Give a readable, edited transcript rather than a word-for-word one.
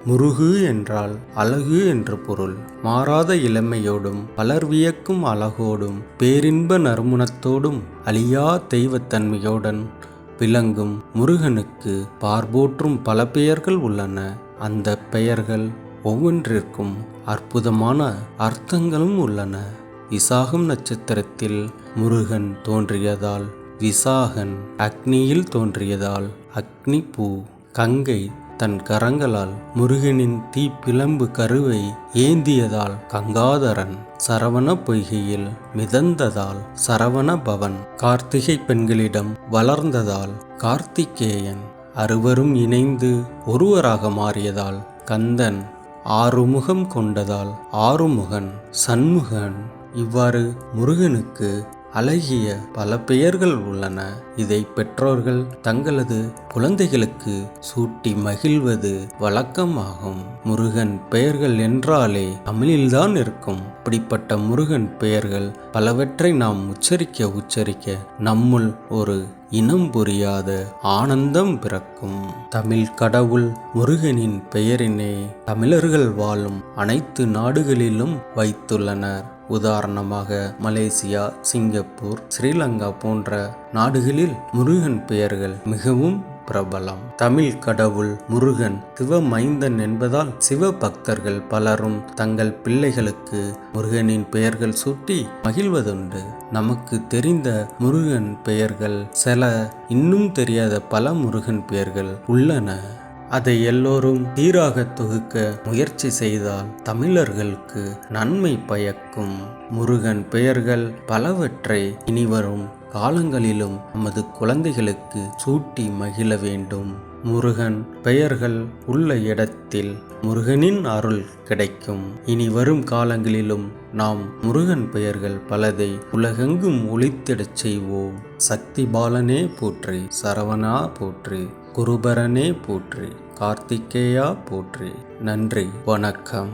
முருகு என்றால் அழகு என்று பொருள். மாறாத இளமையோடும் பலர் வியக்கும் அழகோடும் பேரின்ப நறுமணத்தோடும் அழியா தெய்வத்தன்மையோடன் விளங்கும் முருகனுக்கு பார்போற்றும் பல பெயர்கள் உள்ளன. அந்த பெயர்கள் ஒவ்வொன்றிற்கும் அற்புதமான அர்த்தங்களும் உள்ளன. விசாகம் நட்சத்திரத்தில் முருகன் தோன்றியதால் விசாகன், அக்னியில் தோன்றியதால் அக்னி பூ, கங்கை தன் கரங்களால் முருகனின் தீப்பிழம்பு கருவை ஏந்தியதால் கங்காதரன், சரவண பொய்கையில் மிதந்ததால் சரவண பவன், கார்த்திகை பெண்களிடம் வளர்ந்ததால் கார்த்திகேயன், அறுவரும் இணைந்து ஒருவராக மாறியதால் கந்தன், ஆறுமுகம் கொண்டதால் ஆறுமுகன், சண்முகன். இவ்வாறு முருகனுக்கு அழகிய பல பெயர்கள் உள்ளன. இதை பெற்றோர்கள் தங்களது குழந்தைகளுக்கு சூட்டி மகிழ்வது வழக்கமாகும். முருகன் பெயர்கள் என்றாலே தமிழில்தான் இருக்கும். இப்படிப்பட்ட முருகன் பெயர்கள் பலவற்றை நாம் உச்சரிக்க நம்முள் ஒரு இனம் புரியாத ஆனந்தம் பிறக்கும். தமிழ் கடவுள் முருகனின் பெயரினை தமிழர்கள் வாழும் அனைத்து நாடுகளிலும் வைத்துள்ளனர். உதாரணமாக மலேசியா, சிங்கப்பூர், ஸ்ரீலங்கா போன்ற நாடுகளில் முருகன் பெயர்கள் மிகவும் பிரபலம். தமிழ் கடவுள் முருகன் சிவமைந்தன் என்பதால் சிவ பக்தர்கள் பலரும் தங்கள் பிள்ளைகளுக்கு முருகனின் பெயர்கள் சூட்டி மகிழ்வதுண்டு. நமக்கு தெரிந்த முருகன் பெயர்கள் சில, இன்னும் தெரியாத பல முருகன் பெயர்கள் உள்ளன. அதை எல்லோரும் சீராக தொகுக்க முயற்சி செய்தால் தமிழர்களுக்கு நன்மை பயக்கும். முருகன் பெயர்கள் பலவற்றை இனிவரும் காலங்களிலும் நமது குழந்தைகளுக்கு சூட்டி மகிழ வேண்டும். முருகன் பெயர்கள் உள்ள இடத்தில் முருகனின் அருள் கிடைக்கும். இனி வரும் காலங்களிலும் நாம் முருகன் பெயர்கள் பலதை உலகெங்கும் ஒலித்திடச் செய்வோம். சக்தி பாலனே போற்றி, சரவணா போற்றி, குருபரனே போற்றி, கார்த்திகேயா போற்றி. நன்றி, வணக்கம்.